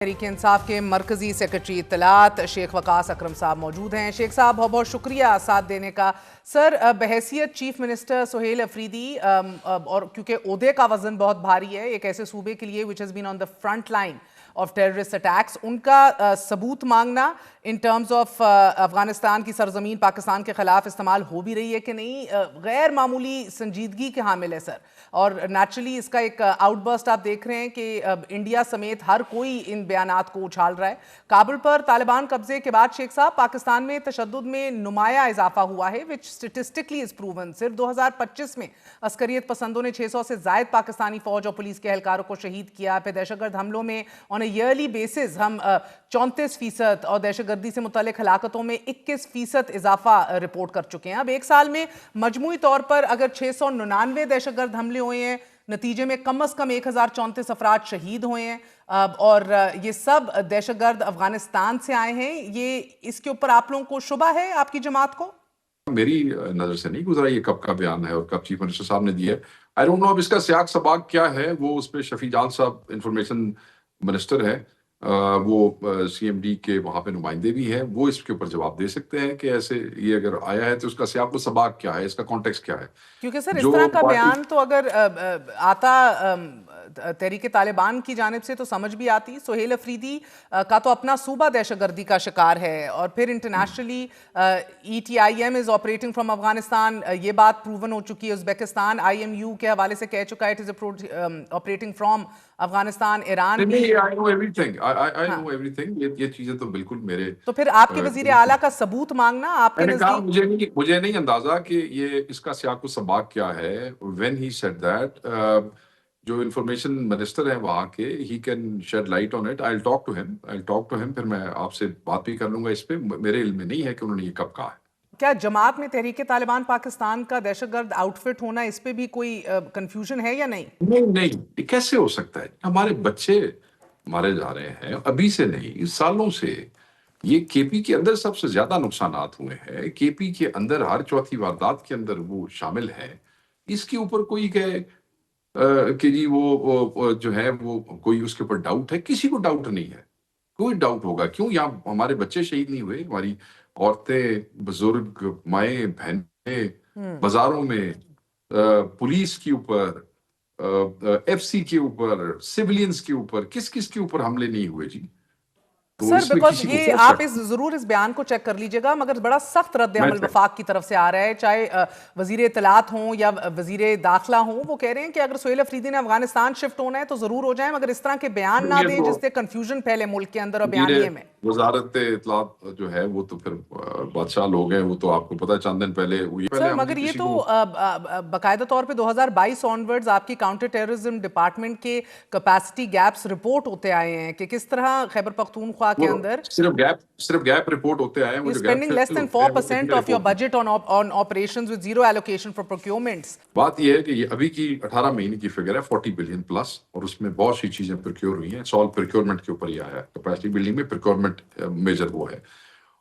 तहरीक इंसाफ के मरकजी सेक्रेटरी इत्तलात शेख वकास अकरम साहब मौजूद हैं। शेख साहब बहुत बहुत शुक्रिया साथ देने का। सर, बहैसियत चीफ मिनिस्टर सुहेल अफरीदी और क्योंकि ओहदे का वजन बहुत भारी है एक ऐसे सूबे के लिए which has been on the front line of terrorist attacks, उनका सबूत मांगना इन टर्म्स ऑफ अफगानिस्तान की सरजमीन पाकिस्तान के खिलाफ इस्तेमाल हो भी रही है कि नहीं, गैर मामूली संजीदगी के हामिल है सर। और नेचुरली इसका एक आउटबर्स्ट आप देख रहे हैं कि इंडिया समेत हर कोई इन बयानात को उछाल रहा है। काबुल पर तालिबान कब्जे के बाद शेख साहब पाकिस्तान में तशद्दुद में नुमाया इजाफा हुआ है विच स्टेटिस्टिकली इज प्रूवन। सिर्फ 2025 में अस्करियत पसंदों ने 600 से जायद पाकिस्तानी फौज और पुलिस के एहलकारों को शहीद किया। फिर दहशतगर्द हमलों में ऑन ए ईयरली बेसिस हम 34% और दहशतगर्दी से मुतल्लिक हलाकतों में 21% इजाफा रिपोर्ट कर चुके हैं। अब एक साल में मजमूई तौर पर अगर 699 दहशतगर्द हमले हुए हैं, नतीजे में कम से कम 1034 अफराद शहीद हुए हैं और ये सब दहशतगर्द अफगानिस्तान से आए हैं, ये इसके ऊपर आप लोगों को शुबा है आपकी जमात को? मेरी नजर से नहीं गुजरा ये कब का बयान है और कब चीफ मिनिस्टर साहब ने दिया है। आई डोंट नो अब इसका सियाक सबाक क्या है। वो उस पर शफी जान साहब इंफॉर्मेशन मिनिस्टर है, वो सीएमडी के वहां पे नुमाइंदे भी हैं, वो इसके ऊपर जवाब दे सकते हैं कि ऐसे ये अगर आया है तो उसका सियाक व सबाक क्या है, इसका कॉन्टेक्स्ट क्या है। क्योंकि सर इस तरह का बयान तो अगर आता तहरीक तालिबान की जानिब से तो समझ भी आती। सुहेल अफरीदी का तो अपना सूबा दहशतगर्दी का शिकार है और फिर internationally ETIM is operating from Afghanistan, ये बात प्रूवन हो चुकी है। उज़्बेकिस्तान IMU के हवाले से कह चुका है it is operating from Afghanistan. Iran भी आई नो एवरीथिंग ये चीजें तो बिल्कुल मेरे। तो फिर आपके वजीर आला का सबूत मांगना आपके नजदीक? मुझे नहीं अंदाजा कि ये इसका सियाक व सबाक क्या है। व्हेन ही सेड दैट, जो इंफॉर्मेशन मिनिस्टर है वहाँ के, he can shed light on it. I talk to him, फिर मैं आपसे बात भी कर लूंगा इस पे। मेरे इल्म में नहीं है कि उन्होंने ये कब कहा है। क्या जमात में तहरीक तालिबान पाकिस्तान का दहशतगर्द आउटफिट होना, इस पे भी कोई कंफ्यूजन है या नहीं? नहीं, ये कैसे हो सकता है? हमारे बच्चे मारे जा रहे हैं अभी से नहीं, सालों से। ये केपी के अंदर सबसे ज्यादा नुकसानात हुए हैं। केपी के अंदर हर चौथी वारदात के अंदर वो शामिल है। इसके ऊपर कोई कहे कि जी वो जो है वो कोई उसके ऊपर डाउट है, किसी को डाउट नहीं है। कोई डाउट होगा क्यों? यहाँ हमारे बच्चे शहीद नहीं हुए, हमारी औरतें, बुजुर्ग, माएँ, बहनें बाजारों में, पुलिस के ऊपर, FC के ऊपर, सिविलियंस के ऊपर, किस किस के ऊपर हमले नहीं हुए जी? तो सर बिकॉज ये आप जरूर इस बयान को चेक कर लीजिएगा, मगर बड़ा सख्त रद्द अमल वफाक की तरफ से आ रहा है। चाहे वजीर इत्तलात हों या वजीर दाखिला हों, वो कह रहे हैं कि अगर सुहेल अफरीदी ने अफगानिस्तान शिफ्ट होना है तो जरूर हो जाए, मगर इस तरह के बयान ना दें जिससे कंफ्यूजन फैले मुल्क के अंदर और बयानिए में। वजारत इत्तलात जो है वो तो फिर बादशाह लोग हैं, वो तो आपको पता है चंद दिन पहले हुई। सर मगर ये तो बाकायदा तौर पे 2022 ऑनवर्ड्स आपकी काउंटर टेररिज्म डिपार्टमेंट के कैपेसिटी गैप्स रिपोर्ट होते आए हैं कि किस तरह खैबर पख्तूनख्वा के अंदर सिर्फ गैप रिपोर्ट होते आए हैं। Spending less than 4% of your budget on operations with zero allocation for procurements. बात ये है कि ये अभी की 18 महीने की फिगर है 40 बिलियन प्लस, और उसमें बहुत सी चीजें प्रोक्योर हुई हैं। सॉल प्रोक्योरमेंट के ऊपर ही आया है। कैपेसिटी बिल्डिंग में प्रोक्योरमेंट मेजर वो है।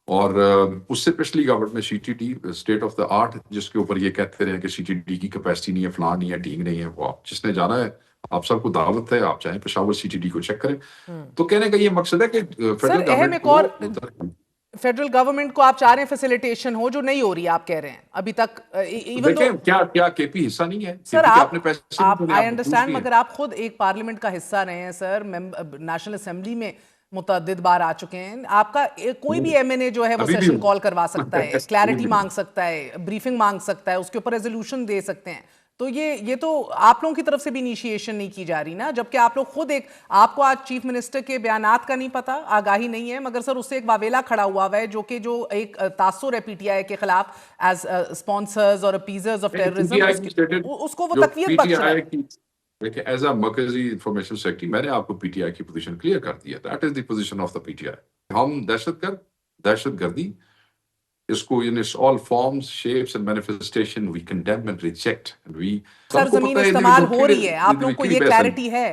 और उससे पिछली गवर्नमेंट में CTD state of the art, जिसके ऊपर ये कहते रहे कि CTD की कैपेसिटी नहीं है, फलां नहीं है, ढींग नहीं है, वो आप जिसने जाना है, आप सबको दावत है, आप चाहे पेशावर CTD को चेक करें। तो कहने का ये मकसद है कि फेडरल गवर्नमेंट को आप चाह रहे हैं फैसिलिटेशन हो, जो नहीं हो रही आप कह रहे हैं अभी तक। क्या केपी हिस्सा नहीं है सर? आप आई अंडरस्टैंड, मगर आप खुद एक पार्लियामेंट का हिस्सा रहे हैं सर, नेशनल असेंबली में मुतअद्दिद बार आ चुके हैं। आपका कोई भी MNA जो है वो सेशन कॉल करवा सकता है, क्लैरिटी मांग सकता है, ब्रीफिंग मांग सकता है, उसके ऊपर रेजोल्यूशन दे सकते हैं। तो ये तो आप लोगों की तरफ से भी इनिशिएशन नहीं की जा रही ना, जबकि आप लोग खुद आपको आज चीफ मिनिस्टर के बयानात का नहीं पता, आगाही नहीं है, मगर सर उससे एक वावेला खड़ा हुआ है जो एक तासुर है PTI के खिलाफ एज स्पॉन्सर्स और अपीजर्स ऑफ टेररिज्म, उसको वो तकवीत बख्श रहा है। देखिए, एज अ मरकजी इंफॉर्मेशन सेक्रेटरी मैंने आपको PTI की पोजीशन क्लियर कर दी है। That is the position of the PTI। हम दहशतगर्दी इसको in its all forms, shapes and manifestation we condemn and reject and we। सरजमीन इस्तेमाल हो रही है, आप लोगों को ये क्लैरिटी है?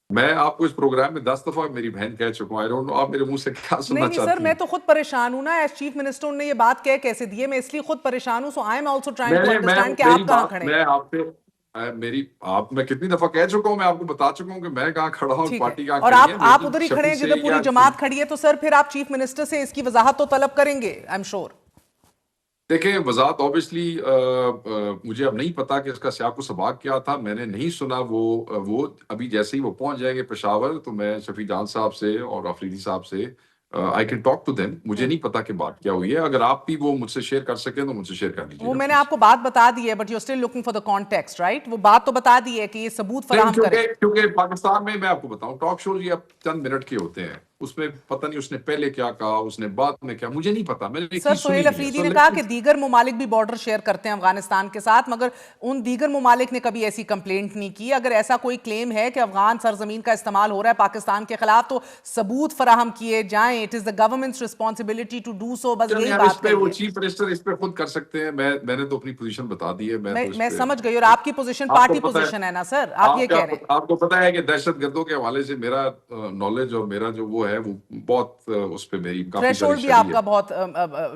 मैं आपको इस प्रोग्राम में 10 दफा मेरी बहन कह चुका हूं। आई डोंट नो आप मेरे मुंह से क्या सुनना चाहती हैं। सर मैं तो खुद परेशान हूं ना, एज चीफ मिनिस्टर ने ये बात कह कैसे दी है, मैं इसलिए खुद परेशान हूं। So I am also trying to understand कि आप कहां खड़े हैं। मेरी आप मैं कितनी दफा कह चुका हूं, मैं आपको बता चुका हूं कि मैं कहाँ खड़ा हूं, ठीक है, पार्टी कहाँ और खड़ी है। आप मेरी उधर ही खड़े शफी हैं से जिधर पूरी या जमात खड़ी है, तो सर फिर आप चीफ मिनिस्टर से इसकी वजाहत तो तलब करेंगे, आई एम श्योर। देखें, वजात ऑब्वियसली मुझे अब नहीं पता कि इसका सियाक व सबाक क्या था, मैंने नहीं सुना। वो अभी जैसे ही वो पहुंच जाएंगे पेशावर, तो मैं शफी जान साहब से और अफरीदी साहब से I can talk to them. मुझे नहीं पता कि बात क्या हुई है। अगर आप भी वो मुझसे शेयर कर सकें तो मुझसे शेयर कर वो लीजिएगा मैंने प्लीज। आपको बात बता दी है, but you still looking for the context, right? वो बात तो बता दी है कि ये सबूत नहीं, फराहम करें। क्योंकि पाकिस्तान में मैं आपको बताऊं, टॉक शोज ये अब चंद मिनट के होते हैं, उसमें पता नहीं उसने पहले क्या कहा, उसने बाद में क्या, मुझे नहीं पता, मैंने एक सर चीज सुनी सुहेल नहीं है। अफरीदी सो ने कहा कि लेट्स दीगर ममालिक भी बॉर्डर शेयर करते हैं अफगानिस्तान के साथ, मगर उन दीगर ममालिक ने कभी ऐसी कंप्लेंट नहीं की। अगर ऐसा कोई क्लेम है कि अफगान सरजमीन का इस्तेमाल हो रहा है पाकिस्तान के खिलाफ, तो सबूत फराहम किए जाएं। It is the government's responsibility to do so, बस चलें यही यार, इस बात पे वो कहिए। चीफ मिनिस्टर इस पे खुद कर सकते हैं। मैंने तो अपनी पोजीशन बता दी है, मैं तो इस मैं पे। समझ गई, और आपकी पोजीशन आपको पार्टी पता है, पोजीशन है ना सर, आप ये कह रहे हैं। आपको पता है कि दहशत गर्दों के हवाले से मेरा नॉलेज और मेरा जो वो है, वो बहुत उस पे मेरी काफी सारी थ्रेशोल्ड भी स्टडी है। आपका बहुत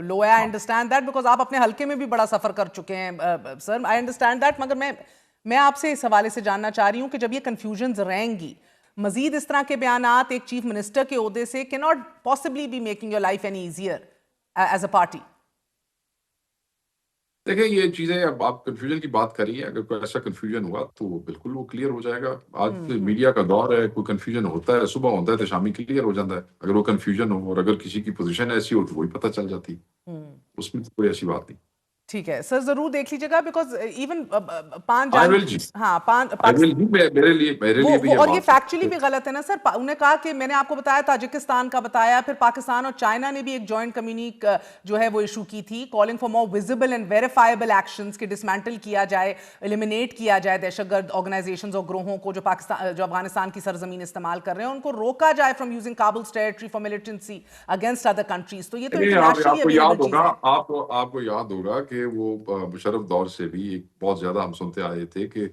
लो है, आई हाँ। अंडरस्टैंड दैट, बिकॉज आप अपने हल्के में भी बड़ा सफर कर चुके हैं सर, आई अंडरस्टैंड दैट। मगर मैं आपसे इस हवाले से जानना चाह रही हूं कि जब ये कंफ्यूजन रहेंगी, मजीद इस तरह के बयानात एक चीफ मिनिस्टर के ओहदे से can not possibly be making your life any easier as a party. देखिए, ये चीजें, अब आप कंफ्यूजन की बात करिए, अगर कोई ऐसा कंफ्यूजन हुआ तो बिल्कुल वो क्लियर हो जाएगा। आज मीडिया का दौर है, कोई कंफ्यूजन होता है, सुबह होता है तो शामी क्लियर हो जाता है। अगर वो कंफ्यूजन हो और अगर किसी की पोजीशन ऐसी हो तो वही पता चल जाती, उसमें तो कोई ऐसी बात नहीं। ठीक है सर, जरूर देख लीजिएगा, बिकॉज इवन 5 आई जान विल जी, हाँ आई पाकिस्तान विल जी, मेरे लिए भी वो ये और ये बात फैक्चुअली है। भी गलत है ना सर। उन्होंने कहा कि मैंने आपको बताया ताजिकिस्तान का बताया, फिर पाकिस्तान और चाइना ने भी एक जॉइंट कम्युनिक जो है वो इशू की थी, calling for more visible and verifiable actions, कि डिसमेंटल किया जाए, एलिमिनेट किया जाए दहशतगर्द ऑर्गेनाइजेशंस और ग्रोहों को जो अफगानिस्तान की सरजमीन इस्तेमाल कर रहे हैं, उनको रोका जाए from using Kabul's territory for militancy against other countries. तो ये तो नहीं, इंटरनेशनली आपको अवेलेबल याद होगा, चीजें हैं। आपको याद होगा कि वो मुशर्रफ दौर से भी एक बहुत ज्यादा हम सुनते आए थे कि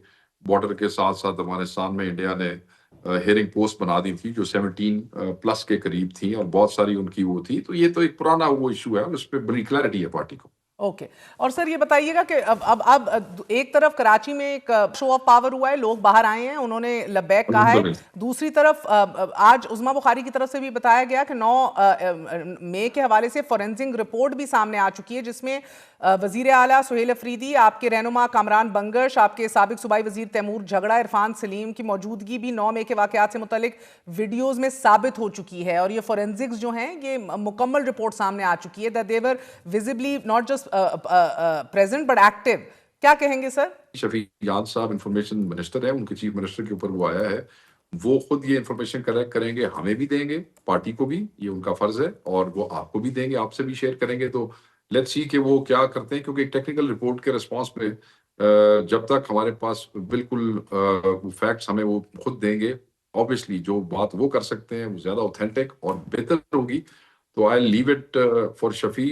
बॉर्डर के साथ साथ अफगानिस्तान में इंडिया ने हेयरिंग पोस्ट बना दी थी जो 17 प्लस के करीब थी, और बहुत सारी उनकी वो थी। तो ये तो एक पुराना वो इशू है, उस पर बड़ी क्लैरिटी है पार्टी को। ओके और सर ये बताइएगा कि अब एक तरफ कराची में एक शो ऑफ पावर हुआ है, लोग बाहर आए हैं, उन्होंने लबैक कहा है। दूसरी तरफ आज उज़मा बुखारी की तरफ से भी बताया गया कि 9 मई के हवाले से फॉरेंसिक रिपोर्ट भी सामने आ चुकी है, जिसमें वजीर आला सुहेल अफरीदी, आपके रहनुमा कामरान बंगश, आपके साबिक सूबाई वजीर तैमूर झगड़ा, इरफान सलीम की मौजूदगी भी 9 मई के वाकयात से मुतल्लिक वीडियोज़ में साबित हो चुकी है। और ये फॉरेंसिक्स जो हैं, ये मुकम्मल रिपोर्ट सामने आ चुकी है that they were visibly not just present but active. क्या कहेंगे सर? शफी जान साहब इंफॉर्मेशन मिनिस्टर है, उनके चीफ मिनिस्टर के ऊपर वो आया है, वो खुद ये इंफॉर्मेशन कलेक्ट करेंगे, हमें भी देंगे, पार्टी को भी, ये उनका फर्ज है, और वो आपको भी देंगे, आपसे भी शेयर करेंगे। तो लेट्स सी कि वो क्या करते हैं, क्योंकि एक टेक्निकल रिपोर्ट के रिस्पॉन्स पे जब तक हमारे पास बिल्कुल फैक्ट्स हमें वो खुद देंगे, ऑब्वियसली जो बात वो कर सकते हैं वो ज्यादा ऑथेंटिक और बेहतर होगी। तो I leave it for Shafi